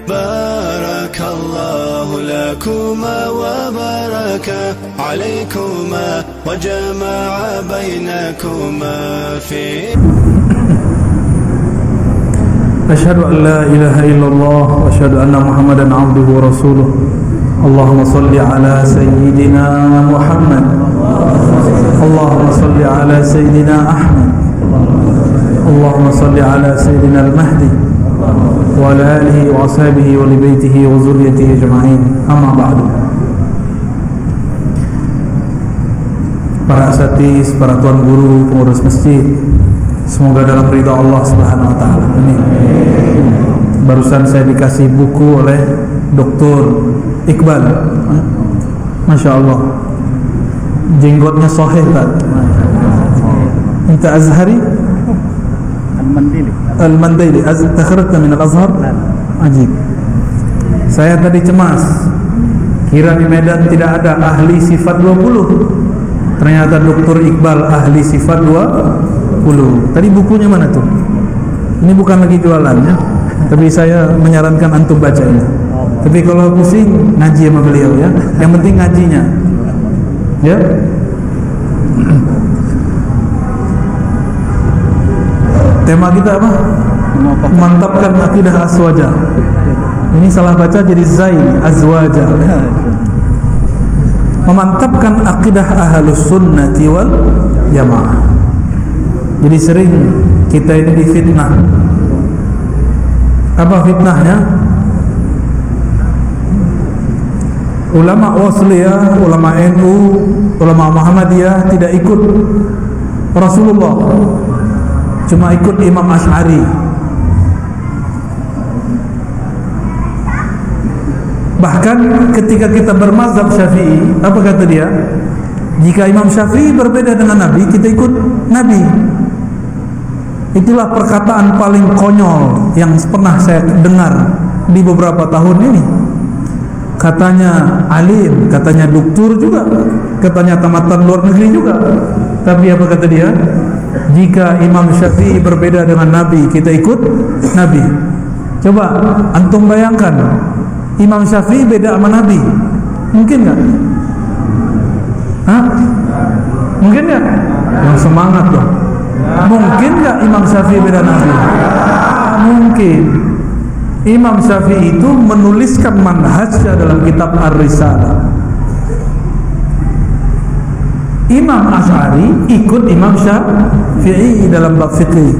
بارك الله لكما وبارك عليكما وجمع بينكما في أشهد أن لا إله إلا الله وأشهد أن محمدا عبده ورسوله اللهم صل على سيدنا محمد اللهم صل على سيدنا أحمد اللهم صل على سيدنا المهدي وعلى آله وأصحابه ولبيته وذريته أجمعين أما بعد. Para asatidz, para tuan guru, pengurus masjid, semoga dalam ridha Allah Subhanahu wa taala. Amin. Barusan saya dikasih buku oleh Dr. Iqbal. Masya Allah. Jenggotnya sahih tak? Anta Azhari? Al-Mandili. Takharajta min al-Azhar? Ajib. Saya tadi cemas. Kira di Medan tidak ada ahli sifat 20. Ternyata Dr. Iqbal ahli sifat 20. Tadi bukunya mana tuh? Ini bukan lagi jualannya, tapi saya menyarankan antum bacanya. Tapi kalau pusing, ngaji sama beliau ya. Yang penting ngajinya. Ya. Tema kita apa? Mantapkan akidah azwaja. Ini salah baca jadi zain azwaja. Memantapkan akidah ahlus sunnati wal jamaah. Jadi sering kita ini difitnah. Apa fitnahnya? Ulama Wasliyah, ulama NU, ulama Muhammadiyah tidak ikut Rasulullah, cuma ikut Imam Asy'ari. Bahkan ketika kita bermazhab Syafi'i, apa kata dia? Jika Imam Syafi'i berbeda dengan Nabi, kita ikut Nabi. Itulah perkataan paling konyol yang pernah saya dengar di beberapa tahun ini. Katanya alim, katanya doktor juga, katanya tamatan luar negeri juga. Tapi apa kata dia? Jika Imam Syafi'i berbeda dengan Nabi, kita ikut Nabi. Coba antum bayangkan, Imam Syafi'i beda sama Nabi, mungkin nggak? Hah? Mungkin nggak? Yang semangat dong. Mungkin nggak Imam Syafi'i beda Nabi? Mungkin. Imam Syafi'i itu menuliskan manhajnya dalam kitab Ar-Risalah. Imam Asy'ari ikut Imam Syafi'i dalam bab fikih,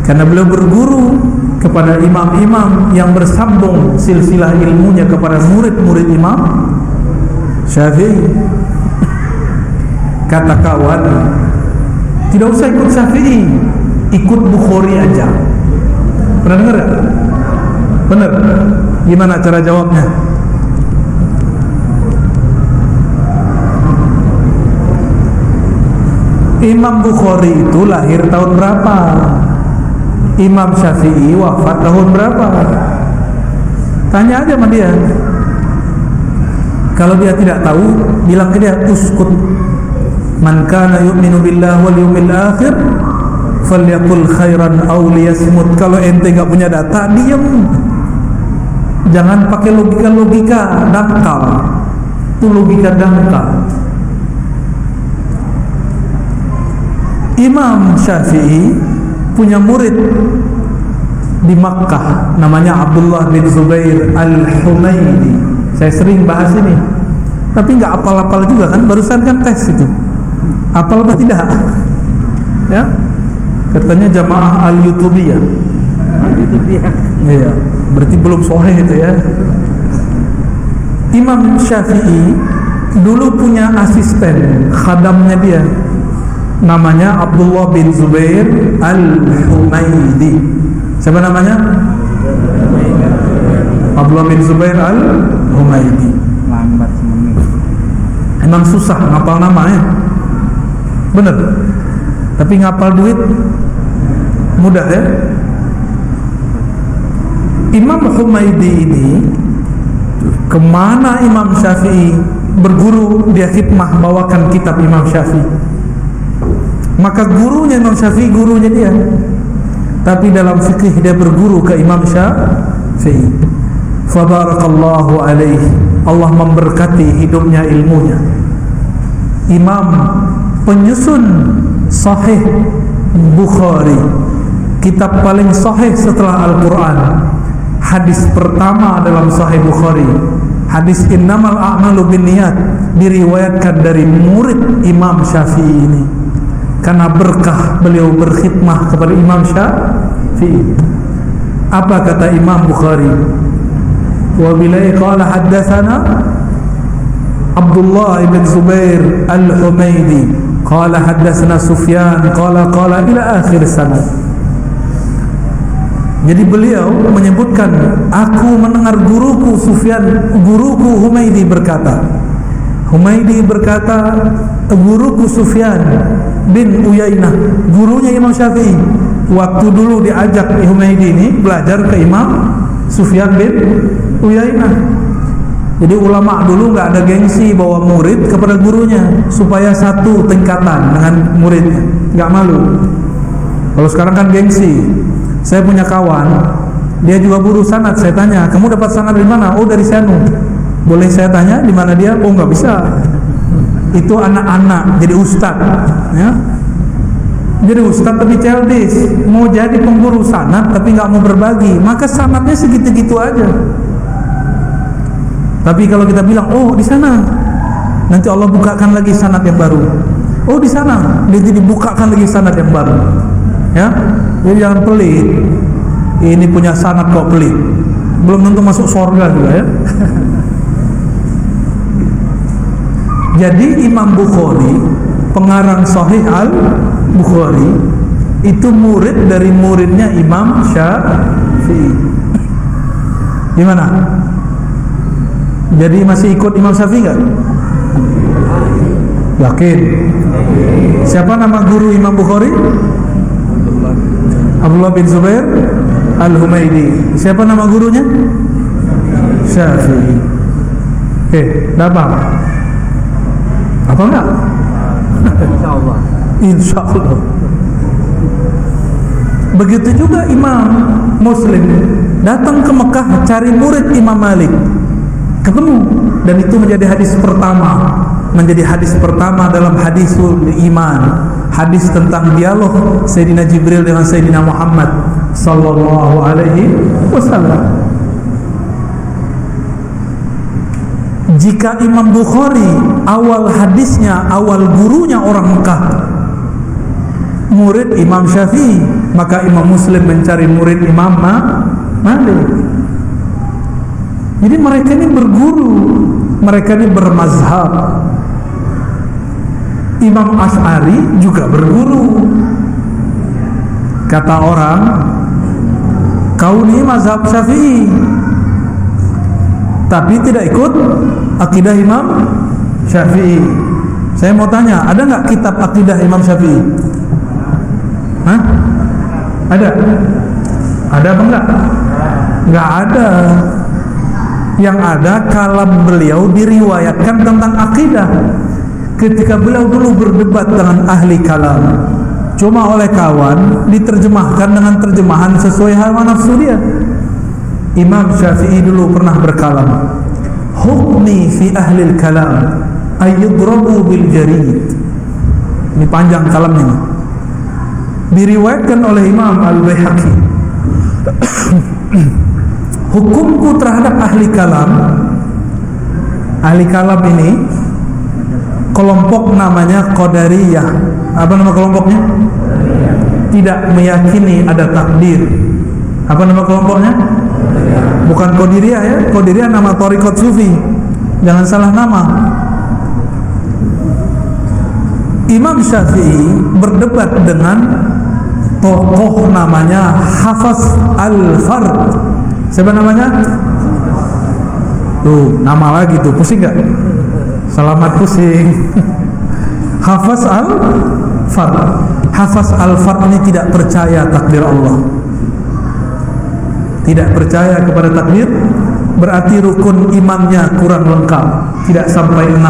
karena beliau berguru kepada imam-imam yang bersambung silsilah ilmunya kepada murid-murid Imam Syafi'i. Kata kawan, tidak usah ikut Syafi'i, ikut Bukhari aja. Pernah dengar gak? Benar? Gimana cara jawabnya? Imam Bukhari itu lahir tahun berapa? Imam Syafi'i wafat tahun berapa? Tanya aja sama dia. Kalau dia tidak tahu, bilang ke dia, uskut. Man kana yu'minu billahi wal yawmil akhir falyaqul khairan aw liyasmut. Kalau ente enggak punya data, diam. Jangan pakai logika dangkal. Itu logika dangkal. Imam Syafi'i punya murid di Makkah, namanya Abdullah bin Zubair Al-Humaidi. Saya sering bahas ini, tapi nggak apal-apal juga kan. Barusan kan tes itu, apal apa tidak? Ya, katanya jamaah Al-Yutubiyah. Iya, berarti belum sahih itu ya. Imam Syafi'i dulu punya asisten, khadamnya dia, namanya Abdullah bin Zubair Al-Humaidi. Siapa namanya? Abdullah bin Zubair Al-Humaidi. Lambat semuanya. Emang susah ngapal namanya. Bener. Tapi ngapal duit mudah ya. Imam Humaidi ini kemana Imam Syafi'i berguru, dia khidmah bawakan kitab Imam Syafi'i. Maka gurunya Imam Syafi'i, gurunya dia. Tapi dalam fikih dia berguru ke Imam Syafi'i. Syafi'i. Fabarakallahu alaihi, Allah memberkati hidupnya, ilmunya. Imam penyusun Sahih Bukhari, kitab paling sahih setelah Al-Quran. Hadis pertama dalam Sahih Bukhari, hadis innamal a'malu binniyat, diriwayatkan dari murid Imam Syafi'i ini. Karena berkah beliau berkhidmah kepada Imam Syafi'i. Apa kata Imam Bukhari? Wa bilai qala haddatsana Abdullah ibn Zubair al-Humaydi qala haddatsana Sufyan qala ila akhir sanad. Jadi beliau menyebutkan, aku mendengar guruku Sufyan, guruku Humaydi berkata. Humaydi berkata, guruku Sufyan bin Uyainah, gurunya Imam Syafi'i. Waktu dulu diajak Humaydi ini belajar ke Imam Sufyan bin Uyainah. Jadi ulama dulu nggak ada gengsi bawa murid kepada gurunya supaya satu tingkatan dengan muridnya, nggak malu. Kalau sekarang kan gengsi. Saya punya kawan, dia juga guru sanad. Saya tanya, kamu dapat sanad dari mana? Oh, dari Sanu. Boleh saya tanya di mana dia? Oh, nggak bisa. Itu anak-anak jadi ustad, ya. Jadi ustad tapi childish, mau jadi pemburu sanad tapi nggak mau berbagi, maka sanadnya segitu-gitu aja. Tapi kalau kita bilang, oh di sana, nanti Allah bukakan lagi sanad yang baru. Oh di sana, nanti dibukakan lagi sanad yang baru. Ya, jadi jangan pelit. Ini punya sanad kok pelit, belum tentu masuk surga juga ya. Jadi Imam Bukhari, pengarang Sahih Al-Bukhari, itu murid dari muridnya Imam Syafi'i. Gimana? Jadi masih ikut Imam Syafi'i nggak? Yakin? Siapa nama guru Imam Bukhari? Abdullah bin Zubair Al-Humaydi. Siapa nama gurunya? Syafi'i. Dapat? Apa enggak? Insyaallah. Insyaallah. Begitu juga Imam Muslim datang ke Mekah cari murid Imam Malik, ketemu, dan itu menjadi hadis pertama dalam hadisul iman, hadis tentang dialog Sayyidina Jibril dengan Sayyidina Muhammad sallallahu alaihi wasallam. Jika Imam Bukhari awal hadisnya, awal gurunya orang Mekah, murid Imam Syafi'i, maka Imam Muslim mencari murid Imam Malik. Jadi mereka ini berguru, mereka ini bermazhab. Imam Asy'ari juga berguru. Kata orang, kau ini mazhab Syafi'i, tapi tidak ikut akidah Imam Syafi'i. Saya mau tanya, ada nggak kitab akidah Imam Syafi'i? Hah? Ada? Ada apa enggak? Nggak ada. Yang ada kalam beliau diriwayatkan tentang akidah. Ketika beliau dulu berdebat dengan ahli kalam, cuma oleh kawan diterjemahkan dengan terjemahan sesuai hawa nafsu dia. Imam Syafi'i dulu pernah berkalam, hukmi fi ahli kalam ayyudrabu bil jarid. Ini panjang kalamnya, diriwayatkan oleh Imam Al-Baihaqi. Hukumku terhadap ahli kalam ini kelompok namanya Qadariyah. Apa nama kelompoknya? Tidak meyakini ada takdir. Apa nama kelompoknya? Bukan Qadiriyah ya. Qadiriyah nama thariqat sufi, jangan salah nama. Imam Syafi'i berdebat dengan tokoh namanya Hafaz Al-Fard. Siapa namanya? Tuh, nama lagi tuh, pusing gak? Selamat pusing. Hafaz Al-Fard. Hafaz Al-Fard ini tidak percaya takdir Allah. Tidak percaya kepada takdir, berarti rukun imannya kurang lengkap, tidak sampai 6.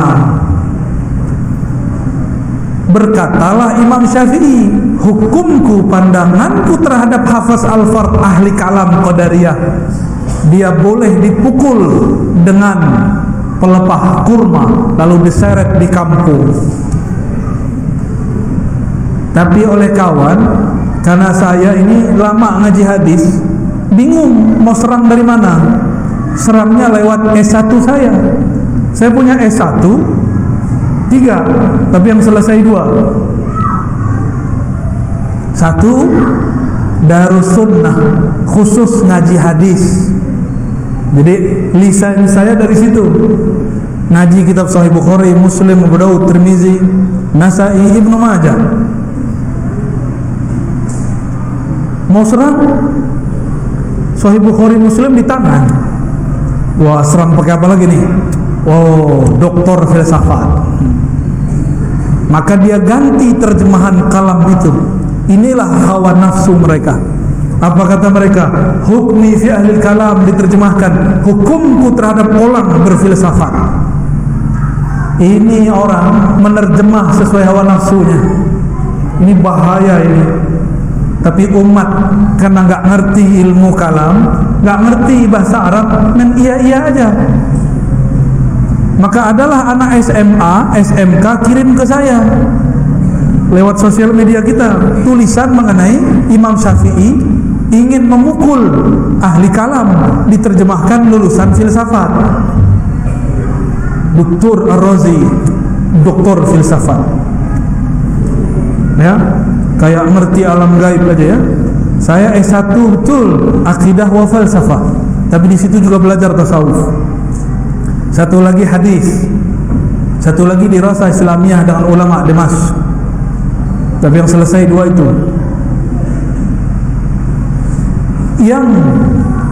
Berkatalah Imam Syafi'i, hukumku, pandanganku terhadap Hafaz Al-Fard ahli kalam Qadariyah, dia boleh dipukul dengan pelepah kurma lalu diseret di kampung. Tapi oleh kawan, karena saya ini lama ngaji hadis, bingung mau serang dari mana. Serangnya lewat S1 saya. Saya punya S1 3, tapi yang selesai 2. 1 Darus Sunnah, khusus ngaji hadis. Jadi lisan saya dari situ. Ngaji kitab Sahih Bukhari, Muslim, Abu Daud, Tirmizi, Nasa'i, Ibnu Majah. Mau serang Sahih Bukhari, Muslim di tangan. Wah, serang pakai apa lagi nih? Oh, doktor filsafat. Maka dia ganti terjemahan kalam itu. Inilah hawa nafsu mereka. Apa kata mereka? Hukmi fi ahli kalam, diterjemahkan hukumku terhadap orang berfilsafat. Ini orang menerjemah sesuai hawa nafsunya. Ini bahaya ini. Tapi umat karena nggak ngerti ilmu kalam, nggak ngerti bahasa Arab, dan iya aja. Maka adalah anak SMA, SMK kirim ke saya lewat sosial media kita tulisan mengenai Imam Syafi'i ingin memukul ahli kalam, diterjemahkan lulusan filsafat. Dr. Ar-Razi, doktor filsafat. Ya, kayak ngerti alam gaib aja ya. Saya S1 betul, akidah wa falsafah, tapi di situ juga belajar tasawuf. Satu lagi hadis, satu lagi dirasa Islamiyah dengan ulama Damaskus. Tapi yang selesai 2 itu. Yang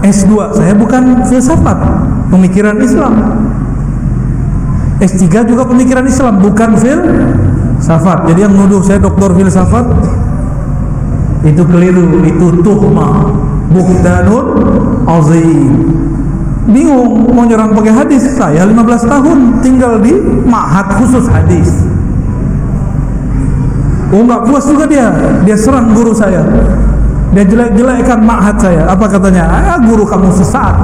S2 saya bukan filsafat, pemikiran Islam. S3 juga pemikiran Islam, bukan filsafat. Jadi yang nuduh saya doktor filsafat itu keliru, itu tuhmah, buhtanun azim. Bingung mau nyerang pakai hadis. Saya 15 tahun tinggal di ma'had khusus hadis. Oh, nggak puas juga dia serang guru saya. Dia jelek-jelekkan ma'had saya. Apa katanya? Guru kamu sesat,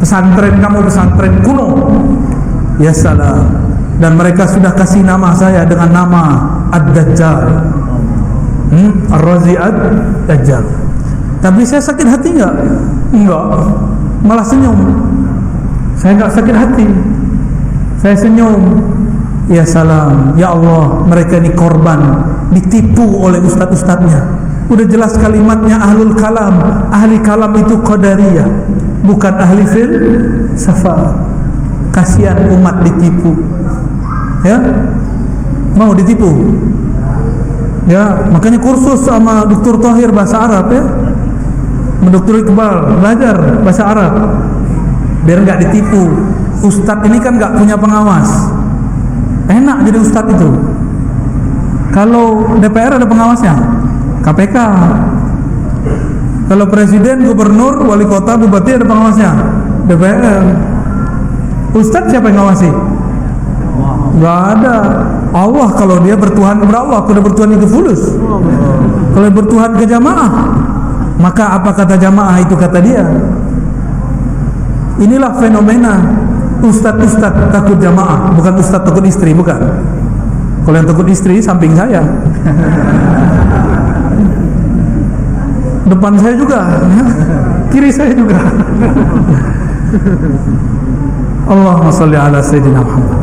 pesantren kamu pesantren kuno. Ya salah. Dan mereka sudah kasih nama saya dengan nama Ad-Dajjal, Ar-Razi Ad-Dajjal. Tapi saya sakit hati nggak? Enggak, malah senyum. Saya nggak sakit hati, saya senyum. Ya salam, ya Allah, mereka ini korban, ditipu oleh ustadz-ustadznya. Udah jelas kalimatnya ahlul kalam. Ahli kalam itu qadariyah, bukan ahli filsafat. Kasihan umat ditipu. Ya, mau ditipu. Ya, makanya kursus sama Dr. Thohir bahasa Arab ya. Dr. Iqbal belajar bahasa Arab biar nggak ditipu. Ustadz ini kan nggak punya pengawas. Enak jadi ustadz itu. Kalau DPR ada pengawasnya, KPK. Kalau presiden, gubernur, wali kota, bupati ada pengawasnya, DPR. Ustadz siapa yang ngawasi? Nggak ada. Allah, kalau dia bertuhan kepada Allah, kalau bertuhan itu fulus. Kalau bertuhan ke jamaah, maka apa kata jamaah itu kata dia. Inilah fenomena ustadz takut jamaah, bukan ustadz takut istri, bukan. Kalau yang takut istri samping saya, depan saya juga, kiri saya juga. Allahumma sholli ala sayyidina Muhammad.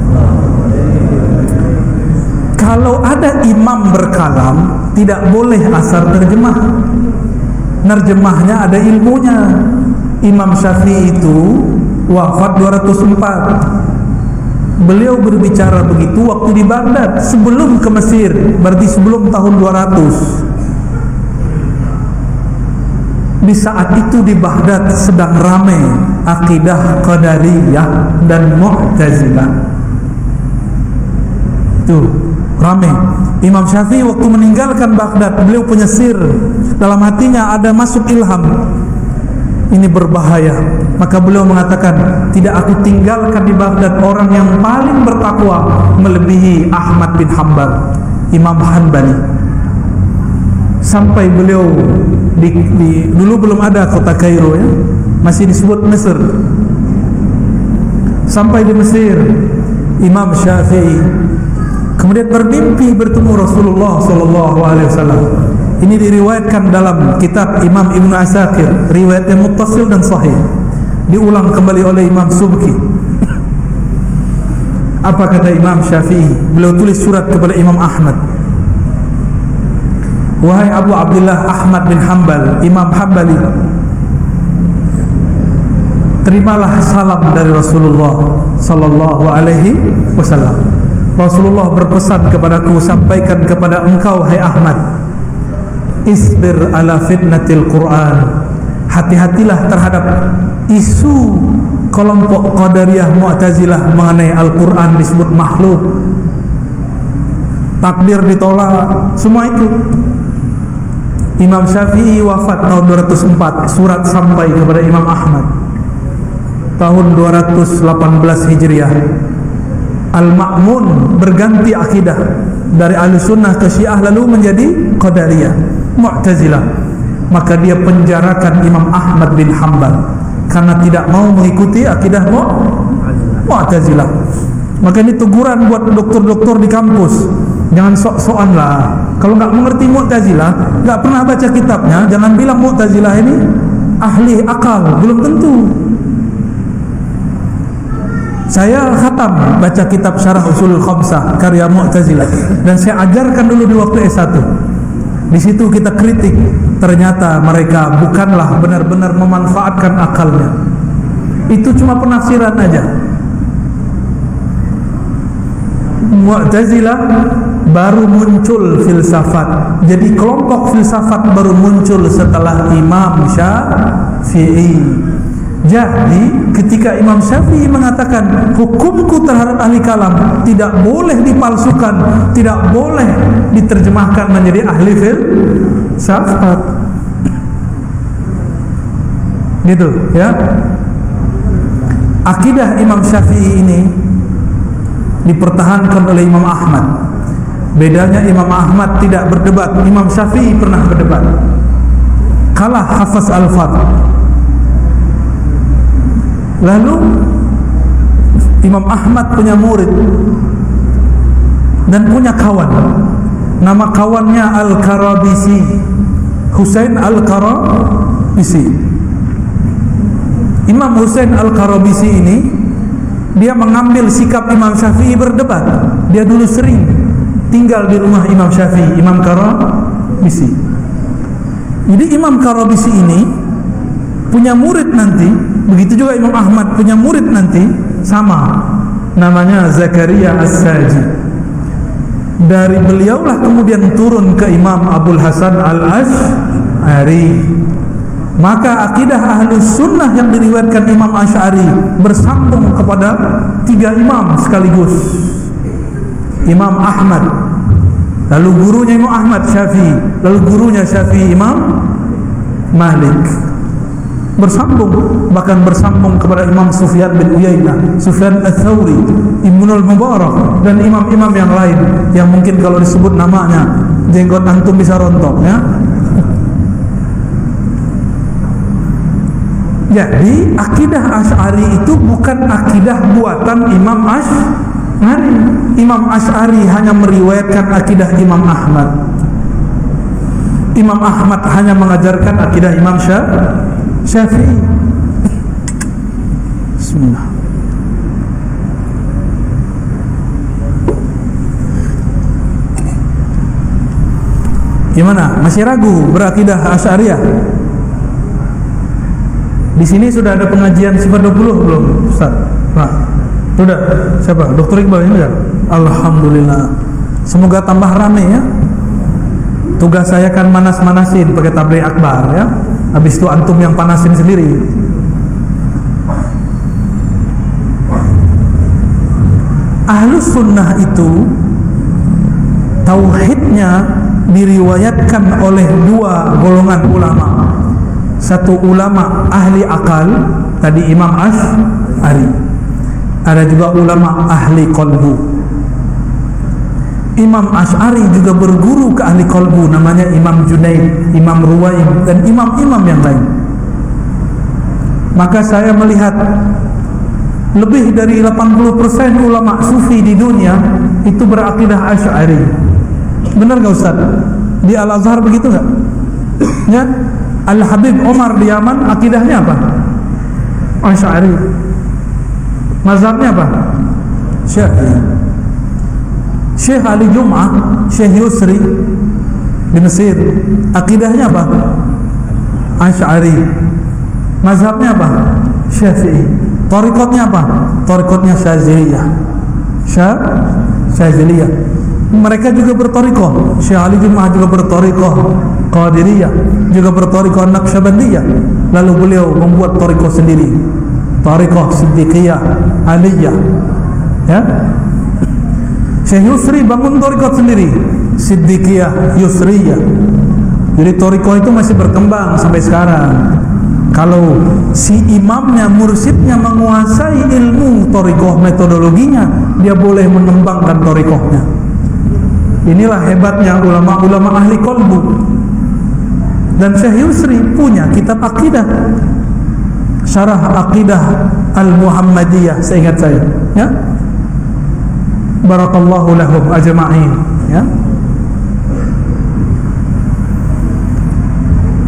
Kalau ada imam berkalam, tidak boleh asal terjemah. Nerjemahnya ada ilmunya. Imam Syafi'i itu wafat 204. Beliau berbicara begitu waktu di Baghdad, sebelum ke Mesir, berarti sebelum tahun 200. Di saat itu di Baghdad sedang ramai akidah Qadariyah dan Mu'tazilah. Itu ramai. Imam Syafi'i waktu meninggalkan Baghdad, beliau punya sir. Dalam hatinya ada masuk ilham, ini berbahaya. Maka beliau mengatakan, tidak aku tinggalkan di Baghdad orang yang paling bertakwa melebihi Ahmad bin Hanbal, Imam Hanbali. Sampai beliau dulu belum ada kota Kairo ya, masih disebut Mesir. Sampai di Mesir, Imam Syafi'i kemudian bermimpi bertemu Rasulullah sallallahu alaihi wasallam. Ini diriwayatkan dalam kitab Imam Ibnu Asakir, riwayat yang muttasil dan sahih. Diulang kembali oleh Imam Subki. Apa kata Imam Syafi'i? Beliau tulis surat kepada Imam Ahmad. Wahai Abu Abdullah Ahmad bin Hanbal, Imam Hanbali, terimalah salam dari Rasulullah sallallahu alaihi wasallam. Rasulullah berpesan kepadaku, sampaikan kepada engkau hai Ahmad, isbir ala fitnatil Quran. Hati-hatilah terhadap isu kelompok Qadariyah Mu'tazilah mengenai Al-Quran disebut makhluk, takdir ditolak, semua itu. Imam Syafi'i wafat tahun 204, surat sampai kepada Imam Ahmad tahun 218 Hijriah. Al-Ma'mun berganti akidah dari Ahlussunnah ke Syiah lalu menjadi Qadariyah Mu'tazilah. Maka dia penjarakan Imam Ahmad bin Hanbal karena tidak mau mengikuti akidah Mu'tazilah. Maka ini teguran buat doktor-doktor di kampus, jangan sok-sokan lah. Kalau nggak mengerti Mu'tazilah, nggak pernah baca kitabnya, jangan bilang Mu'tazilah ini ahli akal, belum tentu. Saya khatam baca kitab Syarah Ushulul Khamsah karya Mu'tazilah, dan saya ajarkan dulu di waktu S1. Di situ kita kritik, ternyata mereka bukanlah benar-benar memanfaatkan akalnya. Itu cuma penafsiran aja. Mu'tazilah baru muncul filsafat. Jadi kelompok filsafat baru muncul setelah Imam Syafi'i. Jadi ketika Imam Syafi'i mengatakan hukumku terhadap ahli kalam tidak boleh dipalsukan, tidak boleh diterjemahkan menjadi ahli filsafat, gitu ya. Akidah Imam Syafi'i ini dipertahankan oleh Imam Ahmad. Bedanya Imam Ahmad tidak berdebat, Imam Syafi'i pernah berdebat. Kalah Hafaz Al-Fath. Lalu Imam Ahmad punya murid dan punya kawan. Nama kawannya Al-Karabisi, Husain Al-Karabisi. Imam Husain Al-Karabisi ini dia mengambil sikap Imam Syafi'i berdebat. Dia dulu sering tinggal di rumah Imam Syafi'i, Imam Karabisi. Jadi Imam Karabisi ini punya murid nanti, begitu juga Imam Ahmad punya murid nanti, sama namanya Zakaria As-Saji. Dari beliaulah kemudian turun ke Imam Abul Hasan Al-Asy'ari. Maka akidah Ahlus Sunnah yang diriwayatkan Imam Asy'ari bersambung kepada 3 imam sekaligus. Imam Ahmad, lalu gurunya Imam Ahmad Syafi'i, lalu gurunya Syafi'i Imam Malik. Bersambung, bahkan bersambung kepada Imam Sufyan bin Uyainah, Sufyan Ats-Tsauri, Ibnul Mubarak, dan imam-imam yang lain yang mungkin kalau disebut namanya jenggot antum bisa rontok ya. Jadi akidah Asy'ari itu bukan akidah buatan Imam Asy'ari. Imam Asy'ari hanya meriwayatkan akidah Imam Ahmad. Imam Ahmad hanya mengajarkan akidah Imam Syafi'i. Bismillah. Gimana? Masih ragu berakidah Asy'ariyah? Di sini sudah ada pengajian sifat 20 belum, Ustaz? Nah, sudah. Siapa? Dr. Iqbal ini sudah? Alhamdulillah. Semoga tambah rame ya. Tugas saya kan manas-manasin pakai tabligh akbar ya. Habis itu antum yang panasin sendiri. Ahlus Sunnah itu tauhidnya diriwayatkan oleh 2 golongan ulama. Satu ulama ahli akal, tadi Imam Asy'ari. Ada juga ulama ahli qalbu. Imam Asy'ari juga berguru ke ahli qalbu, namanya Imam Junaid, Imam Ruwaim, dan imam-imam yang lain. maka saya melihat lebih dari 80% ulama sufi di dunia itu berakidah Asy'ari. Benar nggak Ustaz? Di Al-Azhar begitu nggak? Ya, Al-Habib Omar di Yaman akidahnya apa? Asy'ari. Mazhabnya apa? Syafi'i. Syekh Ali Jum'ah, Syekh Yusri di Mesir, akidahnya apa? Asy'ari. Mazhabnya apa? Syafi'i. Thariqatnya apa? Thariqatnya Syaziliyah. Syaziliyah. Mereka juga berthariqah. Syekh Ali Jum'ah juga berthariqah Qadiriyah, juga berthariqah Naqsyabandiyah. Lalu beliau membuat thariqah sendiri, thariqah Siddiqiyah Aliyah. Ya. Syekh Yusri bangun thariqah sendiri, Siddiqiyah Yusriyah. Jadi thariqah itu masih berkembang sampai sekarang. Kalau si imamnya, mursyidnya menguasai ilmu thariqah, metodologinya, dia boleh mengembangkan thariqahnya. Inilah hebatnya ulama-ulama ahli qalbu. Dan Syekh Yusri punya kitab akidah, Syarah Aqidah Al-Muhammadiyah, seingat saya, ya. Barakallahu lahum ajma'in, ya.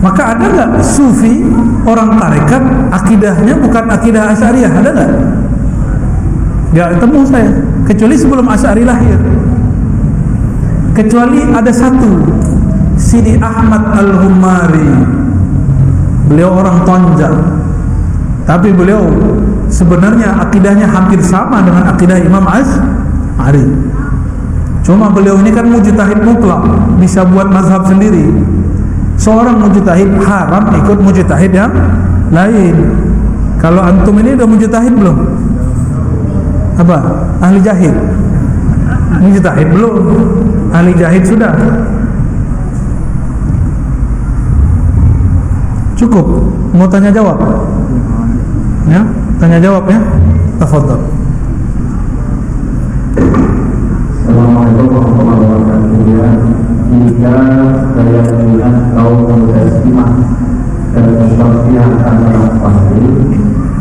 Maka ada nggak sufi orang tarekat akidahnya bukan akidah Asy'ariyah? Ada nggak? Nggak ketemu saya, kecuali sebelum Asy'ari lahir. Kecuali ada satu, Sidi Ahmad Al-Humari. Beliau orang Tonja, tapi beliau sebenarnya akidahnya hampir sama dengan akidah Imam Asy'ari. Cuma beliau ini kan mujtahid mutlak, bisa buat mazhab sendiri. Seorang mujtahid haram ikut mujtahid yang lain. Kalau antum ini udah mujtahid belum? Apa? Ahli jahid? Mujtahid belum? Ahli jahid sudah. Cukup? Mau tanya jawab? Ya, tanya jawab ya. Tafadhol. Assalamualaikum warahmatullahi wabarakatuh. Jika saya melihat kaum muslimah dan seperti yang akan melakukan,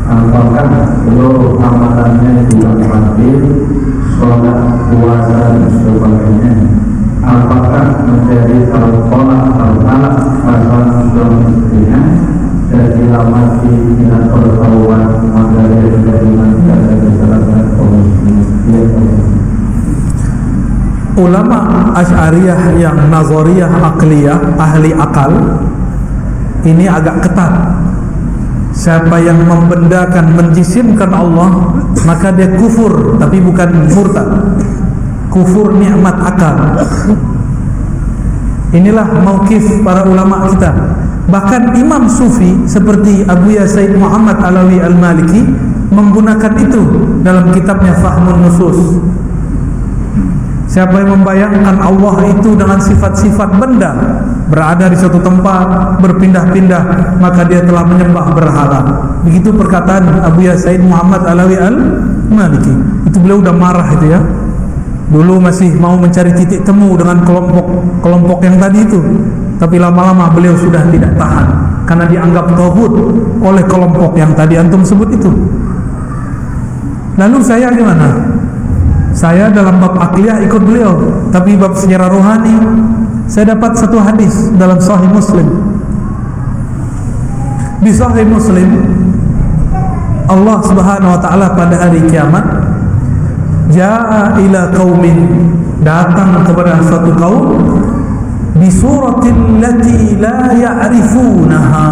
apakah seluruh amalannya juga wajib, sholat, puasa dan sebagainya? Apakah menjadi sholat al-falak pasal suaminya dan dilamati dengan pertahuan maka dari masyarakat masyarakat kaum muslimin? Ulama Asy'ariyah yang nazariyah akliyah, ahli akal, ini agak ketat. Siapa yang membendakan, menjisimkan Allah, maka dia kufur, tapi bukan murtad. Kufur nikmat akal. Inilah mauqif para ulama kita. Bahkan Imam Sufi seperti Abu Said Muhammad Alawi Al-Maliki menggunakan itu dalam kitabnya Fahmun Nusus. Siapa yang membayangkan Allah itu dengan sifat-sifat benda, berada di suatu tempat, berpindah-pindah, maka dia telah menyembah berhala. Begitu perkataan Abu Said Muhammad Alawi Al-Maliki. Itu beliau udah marah itu ya. Dulu masih mau mencari titik temu dengan kelompok yang tadi itu. Tapi lama-lama beliau sudah tidak tahan karena dianggap tauhid oleh kelompok yang tadi antum sebut itu. Lalu saya gimana? Saya dalam bab akhliyah ikut beliau, tapi bab sejarah rohani saya dapat satu hadis dalam Sahih Muslim. Di Sahih Muslim, Allah Subhanahu wa taala pada hari kiamat jaa ila qaumin, datang kepada suatu kaum bi suratin lati la ya'rifunaha,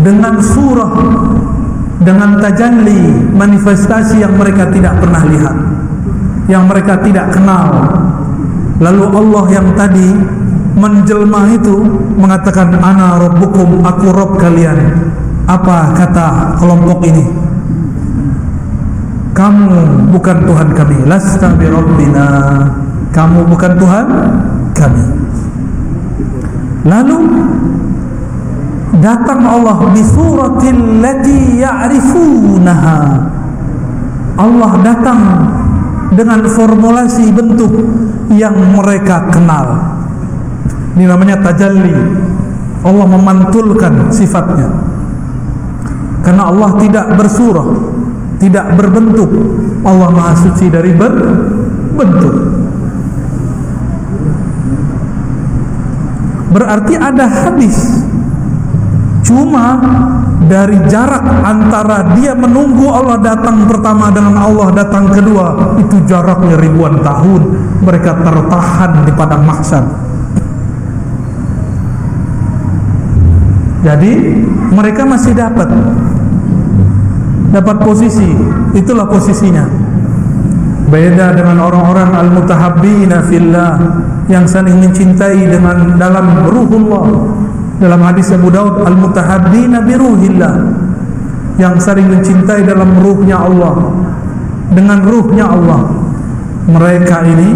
dengan surah, dengan tajalli, manifestasi yang mereka tidak pernah lihat, yang mereka tidak kenal. Lalu Allah yang tadi menjelma itu mengatakan, ana rabbukum, aku Rabb kalian. Apa kata kelompok ini? Kamu bukan Tuhan kami. Lasta bi rabbina, kamu bukan Tuhan kami. Lalu datang Allah bi suratil lati ya'rifunaha. Allah datang dengan formulasi bentuk yang mereka kenal. Ini namanya tajalli. Allah memantulkan sifatnya. Karena Allah tidak bersurah, tidak berbentuk. Allah Maha Suci dari berbentuk. Berarti ada hadis, cuma dari jarak antara dia menunggu Allah datang pertama dengan Allah datang kedua, itu jaraknya ribuan tahun. Mereka tertahan di padang mahsyar. Jadi mereka masih dapat posisi. Itulah posisinya. Beda dengan orang-orang al-mutahabbina fillah, yang saling mencintai dengan dalam ruhullah. Dalam hadis Abu Daud, al-mutahabbina biruhillah, yang saling mencintai dalam ruhnya Allah, dengan ruhnya Allah. Mereka ini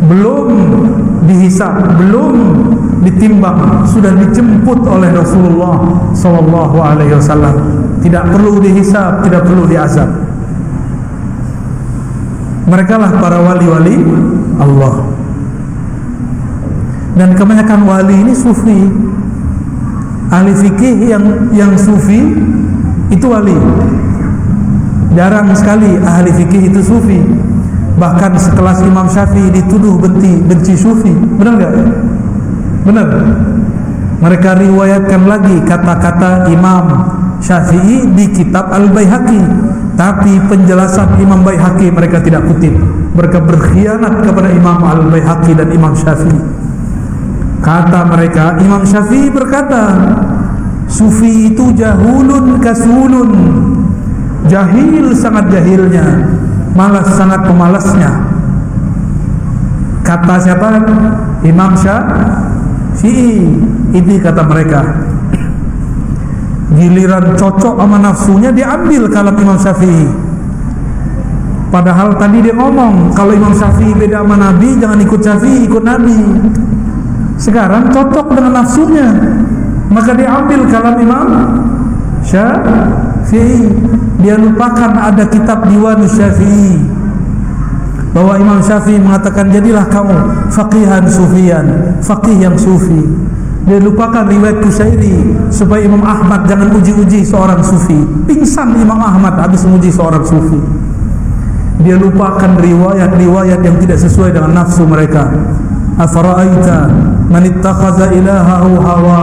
belum dihisab, belum ditimbang, sudah dijemput oleh Rasulullah SAW. Tidak perlu dihisab, tidak perlu diazab. Mereka lah para wali-wali Allah. Dan kebanyakan wali ini sufi. Ahli fikih yang sufi itu wali. Jarang sekali ahli fikih itu sufi. Bahkan sekelas Imam Syafi'i dituduh benci sufi. Benar enggak? Benar. Mereka riwayatkan lagi kata-kata Imam Syafi'i di kitab Al-Baihaqi, tapi penjelasan Imam Baihaqi mereka tidak kutip. Mereka berkhianat kepada Imam Al-Baihaqi dan Imam Syafi'i. Kata mereka, Imam Syafi'i berkata, sufi itu jahulun kasulun, jahil sangat jahilnya, malas sangat pemalasnya. Kata siapa? Imam Syafi'i. Ini kata mereka. Giliran cocok sama nafsunya diambil kalam Imam Syafi'i. Padahal tadi dia ngomong kalau Imam Syafi'i beda sama Nabi, jangan ikut Syafi'i, ikut Nabi. Sekarang cocok dengan nafsunya, maka diambil kalam Imam Syafi'i. Dia lupakan ada kitab Diwan Syafi'i, bahwa Imam Syafi'i mengatakan jadilah kamu faqihan sufian, faqih yang sufi. Dia lupakan riwayat Kusyairi supaya Imam Ahmad jangan uji-uji seorang sufi. Pingsan Imam Ahmad habis menguji seorang sufi. Dia lupakan riwayat-riwayat yang tidak sesuai dengan nafsu mereka. Afara'aita man ittakhadha ilahahu hawa.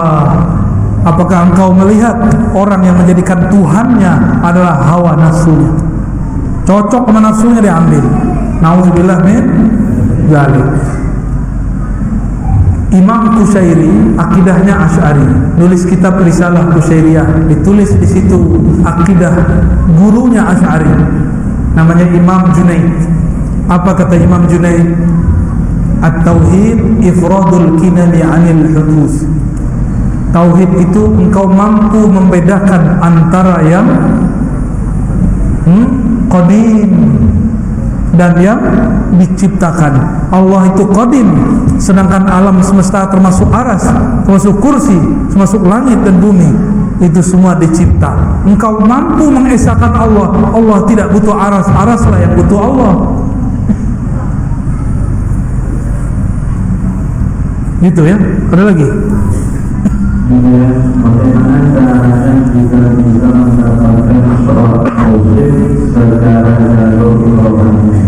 Apakah engkau melihat orang yang menjadikan Tuhannya adalah hawa nafsunya? Cocok sama nafsunya diambil. Nauzubillah min dzalik. Imam Kusyairi akidahnya Asy'ari, nulis kitab Risalah Kusyairiyah, ditulis di situ akidah gurunya Asy'ari, namanya Imam Junaid. Apa kata Imam Junaid? At-tauhid ifradul kinani 'anil hudus. Tauhid itu engkau mampu membedakan antara yang qadim dan yang diciptakan. Allah itu qadim, sedangkan alam semesta termasuk aras, termasuk kursi, termasuk langit dan bumi, itu semua dicipta. Engkau mampu mengesahkan Allah. Allah tidak butuh aras, araslah yang butuh Allah. Gitu ya. Ada lagi? Bagaimana caranya kita bisa mendapatkan sholat tauhid secara jalur rohani?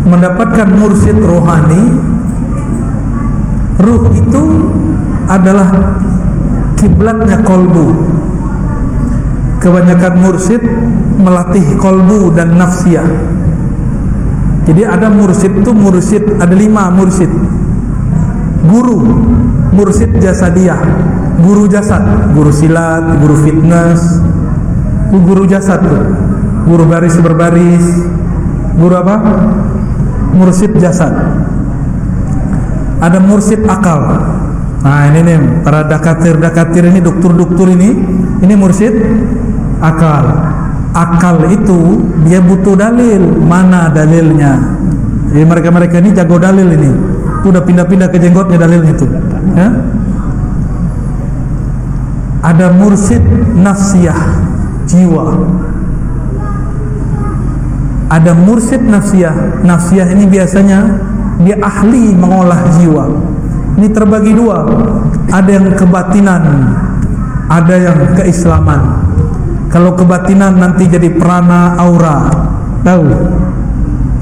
Mendapatkan mursyid rohani, ruh itu adalah kiblatnya kolbu. Kebanyakan mursyid melatih kolbu dan nafsiyah. Jadi ada mursyid itu ada 5 mursyid. Guru, mursyid jasadiyah, guru jasad, guru silat, guru fitness, guru jasad tuh, guru baris berbaris, guru apa? Mursyid jasad. Ada mursyid akal. Nah ini nih para dakatir ini, dokter ini mursyid akal. Akal itu dia butuh dalil. Mana dalilnya? Jadi mereka ini jago dalil ini. Udah pindah-pindah ke jenggotnya dalilnya itu. Ya? Ada mursyid nafsiyah, jiwa. Ada mursyid nafsiyah. Nafsiyah ini biasanya dia ahli mengolah jiwa. Ini terbagi 2. Ada yang kebatinan, ada yang keislaman. Kalau kebatinan nanti jadi prana aura. Tahu?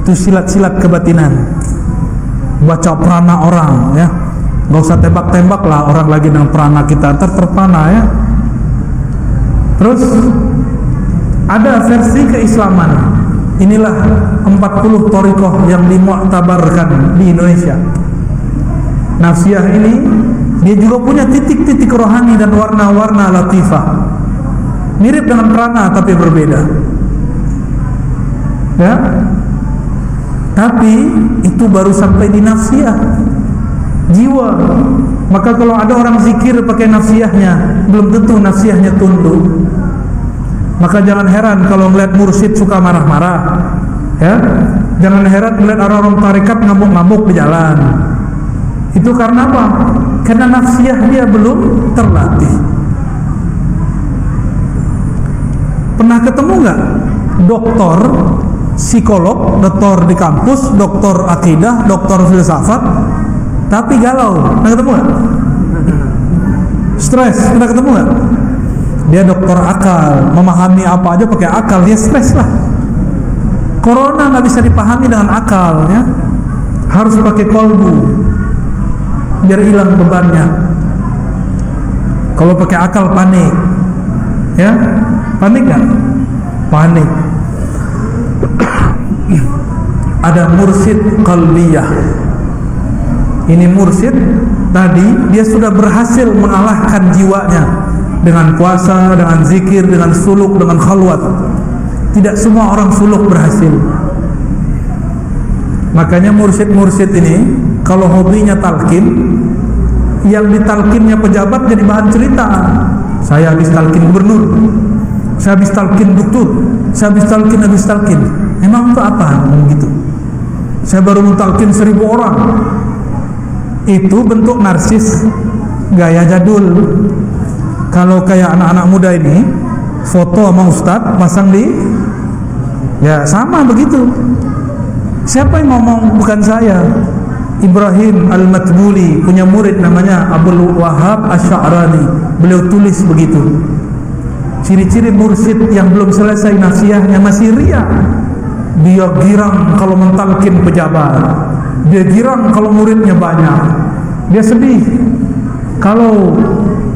Itu silat-silat kebatinan. Baca prana orang ya. Gak usah tembak-tembak lah orang lagi dengan prana kita, ntar terpana ya. Terus ada versi keislaman. Inilah 40 thariqah yang dimu'tabarkan di Indonesia. Nafsiyah ini dia juga punya titik-titik rohani dan warna-warna latifah. Mirip dengan prana tapi berbeda. Ya. Tapi itu baru sampai di nafsiyah, jiwa. Maka kalau ada orang zikir pakai nafsiyahnya, belum tentu nafsiyahnya tunduk. Maka jangan heran kalau melihat mursyid suka marah-marah, ya. Jangan heran melihat orang-orang tarekat ngamuk-ngamuk di jalan. Itu karena apa? Karena nafsiyah dia belum terlatih. Pernah ketemu nggak doktor, psikolog, doktor di kampus, doktor akidah, doktor filsafat, tapi galau? Pernah ketemu nggak? Stres? Pernah ketemu nggak? Dia dokter akal, memahami apa aja pakai akal, dia stres lah. Corona nggak bisa dipahami dengan akal, ya. Harus pakai kolbu biar hilang bebannya. Kalau pakai akal panik, ya. Panik nggak? Panik. Ada mursyid qalbiyah. Ini mursyid tadi dia sudah berhasil mengalahkan jiwanya dengan puasa, dengan zikir, dengan suluk, dengan khalwat. Tidak semua orang suluk berhasil. Makanya mursyid-mursyid ini kalau hobinya talqin, yang ditalkinnya pejabat jadi bahan cerita. Saya habis talqin gubernur, saya habis talqin doktor, saya habis talqin. Emang itu apa? Begitu. Saya baru mentalkin 1000 orang. Itu bentuk narsis gaya jadul. Kalau kayak anak-anak muda ini foto sama ustadz pasang di, ya sama begitu. Siapa yang ngomong? Bukan saya. Ibrahim Al-Matbuli punya murid namanya Abdul Wahab Asy'arani. Beliau tulis begitu. Ciri-ciri mursyid yang belum selesai nasihatnya masih riya. Dia girang kalau mentalkin pejabat. Dia girang kalau muridnya banyak. Dia sedih kalau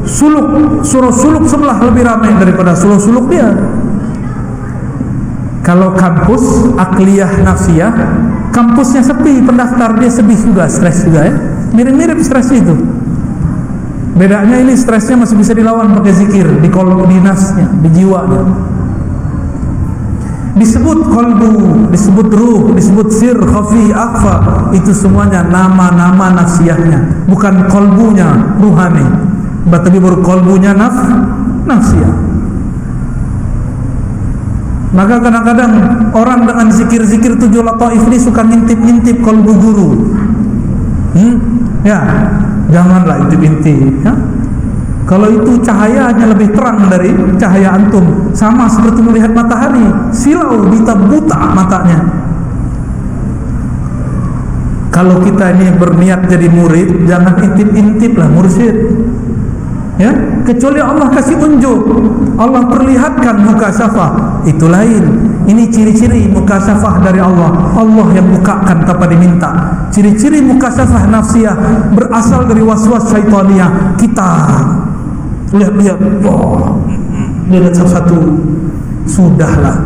suruh suluk sebelah lebih ramai daripada suluk dia. Kalau kampus akliyah nafsiyah, kampusnya sepi, pendaftar dia sedih juga, stres juga ya. Mirip-mirip stres itu. Bedanya ini stresnya masih bisa dilawan pakai zikir, di kolbu dinasnya, di jiwanya. Disebut kolbu, disebut ruh, disebut sir, khafi, akhfa. Itu semuanya nama-nama nafsiyahnya, bukan kolbunya ruhani. Tapi baru kolbunya nafsiyah. Maka kadang-kadang orang dengan zikir-zikir 7 lataif ini suka ngintip-ngintip kolbu guru. Ya, janganlah intip-intip ya. Kalau itu cahayanya lebih terang dari cahaya antum, sama seperti melihat matahari, silau bisa buta matanya. Kalau kita ini berniat jadi murid, jangan intip-intip lah mursyid. Ya, kecuali Allah kasih unjuk, Allah perlihatkan mukasyafah, itu lain. Ini ciri-ciri mukasyafah dari Allah. Allah yang bukakan tanpa diminta. Ciri-ciri mukasyafah nafsiyah berasal dari waswas syaitaniyah. Kita lihat-lihat, lihat satu-satu. Sudahlah.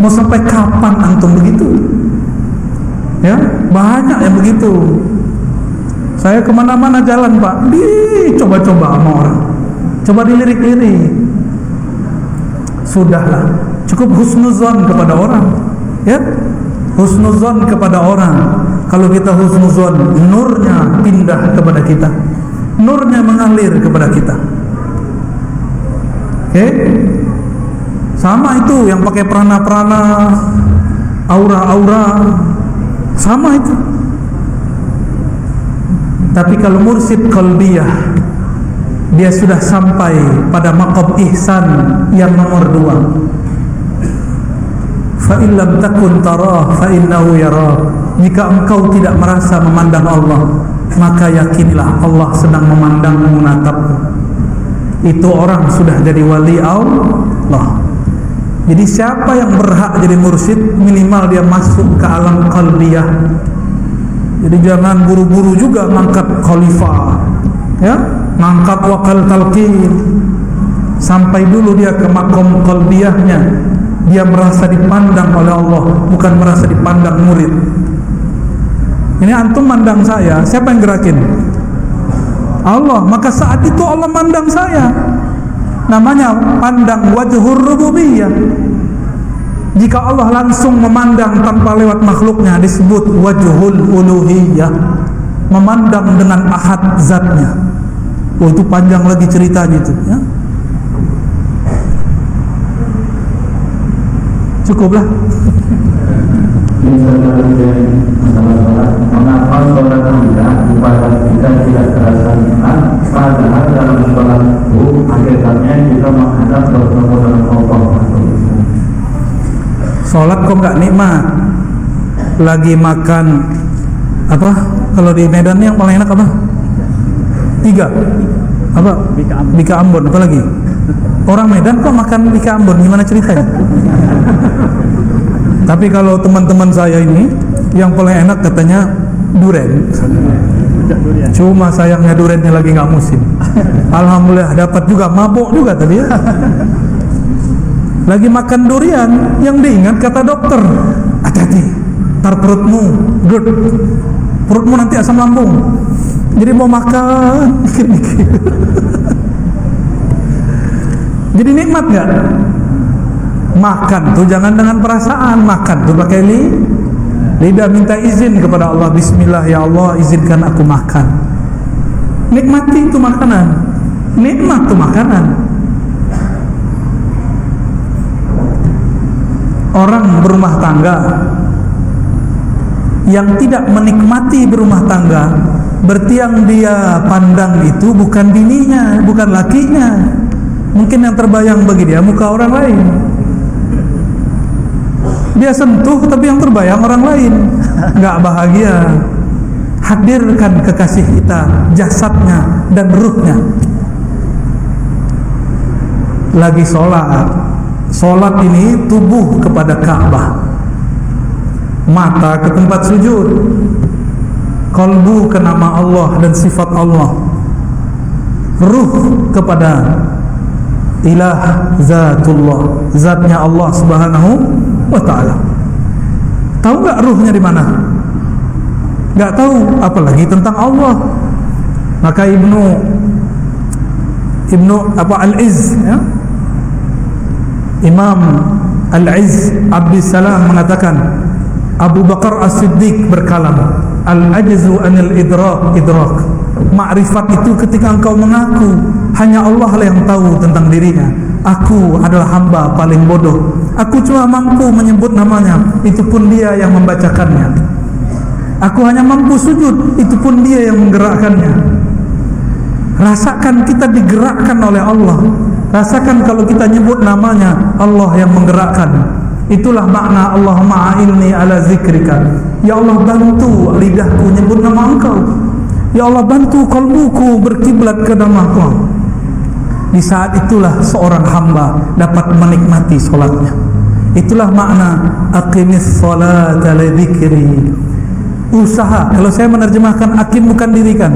Mau sampai kapan antum begitu? Ya, banyak yang begitu. Saya kemana-mana jalan Pak, coba-coba sama orang, coba dilirik-lirik. Sudahlah, cukup husnuzon kepada orang, ya, husnuzon kepada orang. Kalau kita husnuzon, nurnya pindah kepada kita, nurnya mengalir kepada kita. Oke, sama itu yang pakai prana-prana, aura-aura, sama itu. Tapi kalau mursyid qalbiyah, dia sudah sampai pada maqam ihsan yang nomor 2. Fa in lam takun tarah fa innahu yarah. Jika engkau tidak merasa memandang Allah, maka yakinilah Allah sedang memandangmu, menatapmu. itu orang sudah jadi wali Allah. Jadi siapa yang berhak jadi mursyid, minimal dia masuk ke alam qalbiyah. Jadi jangan buru-buru juga ngangkat khalifah, ya, ngangkat wakal talqin. Sampai dulu dia ke makom qalbiyahnya, dia merasa dipandang oleh Allah, bukan merasa dipandang murid. Ini antum mandang saya, siapa yang gerakin? Allah. Maka saat itu Allah mandang saya, namanya pandang wajhur rububiyah. Jika Allah langsung memandang tanpa lewat makhluknya, disebut wajhul uluhiyah, memandang dengan ahad zatnya. Oh, itu panjang lagi ceritanya itu, ya. Cukuplah. Ini saudara masalah sholat. Mengapa sholat kita kepada kita tidak terasa nikmat, padahal dalam sholat itu hakikatnya kita menghadap bertemu dengan Allah. Sholat kok nggak nikmat? Lagi makan apa? Kalau di Medan yang paling enak apa? 3 apa? Bika Ambon. Apa lagi? Orang Medan kok makan bika Ambon? Gimana ceritanya? Tapi kalau teman-teman saya ini yang paling enak katanya duren. Cuma sayangnya durennya lagi nggak musim. Alhamdulillah dapat juga, mabuk juga tadi ya. Lagi makan durian, yang diingat kata dokter, hati-hati, tar perutmu GERD, perutmu nanti asam lambung. Jadi mau makan mikir-mikir. Jadi nikmat nggak? Makan tuh jangan dengan perasaan, makan tuh pakai lidah, minta izin kepada Allah. Bismillah ya Allah, izinkan aku makan. Nikmati itu makanan, nikmat tuh makanan. Orang berumah tangga yang tidak menikmati berumah tangga, berarti yang dia pandang itu bukan bininya, bukan lakinya. Mungkin yang terbayang bagi dia muka orang lain. Dia sentuh tapi yang terbayang orang lain. Nggak bahagia. Hadirkan kekasih kita, jasadnya dan ruhnya. Lagi sholat ini tubuh kepada Ka'bah, mata ke tempat sujud, kalbu ke nama Allah dan sifat Allah, ruh kepada ilah zatullah, zatnya Allah subhanahu wa ta'ala. Tahu nggak ruhnya di mana? Nggak tahu, apalagi tentang Allah. Maka Ibnu Al-Izz, ya? Imam Al-Izz Abdissalam mengatakan, Abu Bakar As-Siddiq berkalam, al-ajzu anil idrak. Ma'rifat itu ketika engkau mengaku hanya Allah lah yang tahu tentang dirinya. Aku adalah hamba paling bodoh. Aku cuma mampu menyebut namanya, itu pun dia yang membacakannya. Aku hanya mampu sujud, itu pun dia yang menggerakkannya. Rasakan kita digerakkan oleh Allah. Rasakan kalau kita nyebut namanya, Allah yang menggerakkan. Itulah makna Allahumma a'inni ala zikrika. Ya Allah, bantu lidahku nyebut nama Engkau. Ya Allah, bantu kalbuku berkiblat ke nama Engkau. Di saat itulah seorang hamba dapat menikmati solatnya. Itulah makna aqimis sholata li dzikri. Usaha, kalau saya menerjemahkan aqim bukan dirikan,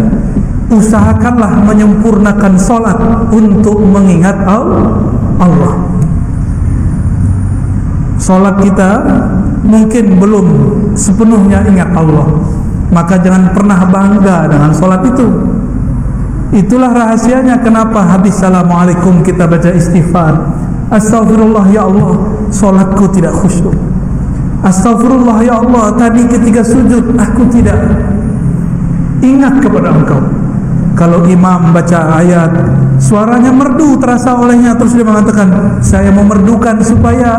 usahakanlah menyempurnakan solat untuk mengingat Allah. Solat kita mungkin belum sepenuhnya ingat Allah, maka jangan pernah bangga dengan solat itu. Itulah rahasianya kenapa habis assalamualaikum kita baca istighfar. Astaghfirullah ya Allah, solatku tidak khusyuk. Astaghfirullah ya Allah, tadi ketika sujud aku tidak ingat kepada Engkau. Kalau imam baca ayat, suaranya merdu terasa olehnya, terus dia mengatakan, saya mau merdukan supaya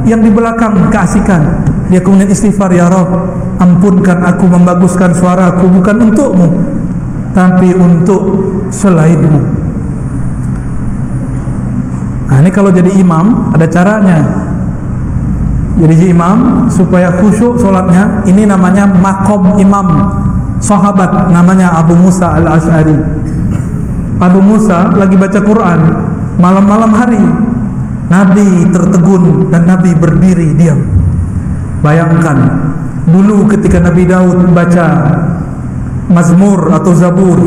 yang di belakang keasikan. Dia kemudian istighfar, ya Rabb, ampunkan aku membaguskan suaraku bukan untukmu, tapi untuk selainmu. Nah, ini kalau jadi imam ada caranya. Jadi imam supaya khusyuk solatnya, ini namanya makom imam. Sahabat namanya Abu Musa Al-Asy'ari. Abu Musa lagi baca Quran malam-malam hari. Nabi tertegun dan Nabi berdiri diam. Bayangkan dulu ketika Nabi Daud baca Mazmur atau Zabur,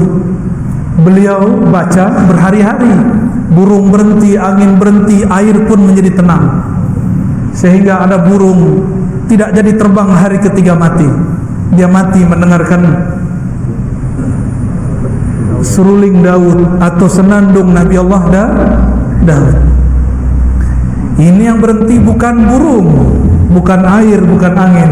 beliau baca berhari-hari. Burung berhenti, angin berhenti, air pun menjadi tenang. Sehingga ada burung tidak jadi terbang hari ketiga mati. Dia mati mendengarkan seruling Daud atau senandung Nabi Allah Daud. Ini yang berhenti bukan burung, bukan air, bukan angin.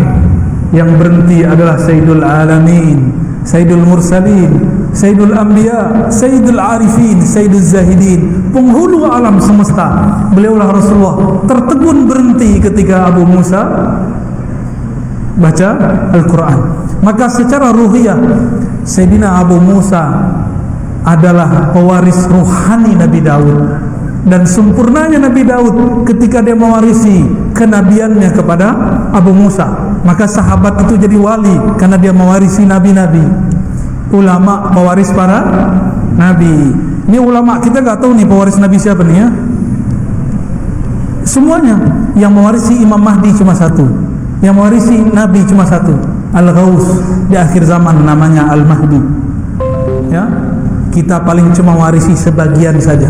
Yang berhenti adalah Sayyidul Alamin, Sayyidul Mursalin, Sayyidul Anbiya, Sayyidul Arifin, Sayyidul Zahidin, penghulu alam semesta. Beliaulah Rasulullah. Tertegun berhenti ketika Abu Musa baca Al-Quran. Maka secara ruhiyah Sayyidina Abu Musa adalah pewaris rohani Nabi Daud. Dan sempurnanya Nabi Daud ketika dia mewarisi kenabiannya kepada Abu Musa. Maka sahabat itu jadi wali karena dia mewarisi nabi-nabi. Ulama pewaris para nabi. Ini ulama kita nggak tahu nih pewaris nabi siapa nih ya. Semuanya yang mewarisi Imam Mahdi cuma satu, yang mewarisi nabi cuma satu, Al-Ghaus di akhir zaman namanya Al-Mahdi. Ya, kita paling cuma mewarisi sebagian saja.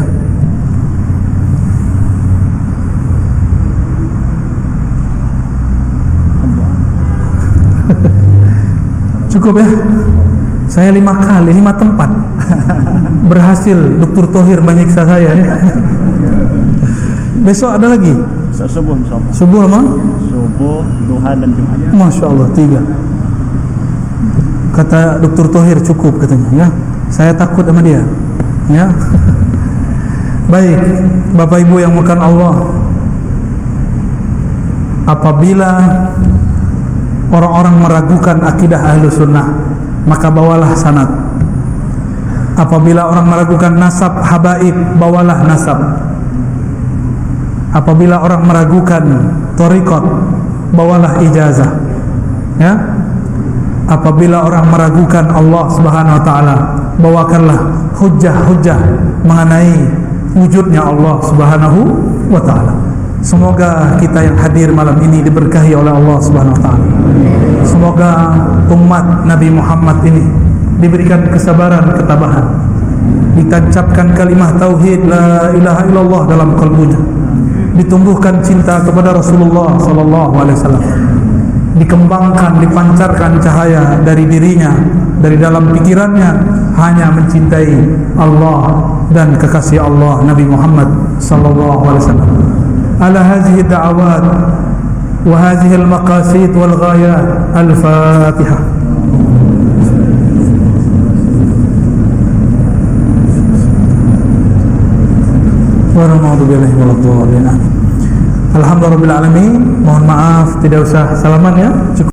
Cukup ya. Saya 5 kali, 5 tempat berhasil Dr. Thohir menyiksa saya ya. Besok ada lagi? Subuh insyaallah. Subuh apa? Subuh, duha dan Jumat. Masya Allah 3. Kata Dr. Thohir cukup katanya ya. Saya takut sama dia ya. Baik Bapak Ibu yang muliakan Allah, apabila orang-orang meragukan akidah Ahlus Sunnah, maka bawalah sanad. Apabila orang meragukan nasab habaib, bawalah nasab. Apabila orang meragukan thariqat, bawalah ijazah. Ya. Apabila orang meragukan Allah Subhanahu wa taala, bawakanlah hujjah-hujjah mengenai wujudnya Allah Subhanahu wa taala. Semoga kita yang hadir malam ini diberkahi oleh Allah Subhanahu wa taala. Semoga umat Nabi Muhammad ini diberikan kesabaran, ketabahan, ditancapkan kalimah tauhid la ilaha illallah dalam kalbunya, ditumbuhkan cinta kepada Rasulullah sallallahu alaihi wasallam, dikembangkan, dipancarkan cahaya dari dirinya, dari dalam pikirannya hanya mencintai Allah dan kekasih Allah Nabi Muhammad sallallahu alaihi wasallam. Ala hadhihi da'awat wa hadhihi al-maqasid wal ghayat. Al-Fatihah. Warahmatullahi wabarakatuh. Alhamdulillahirabbil alamin. Mohon maaf tidak usah salaman ya, cukup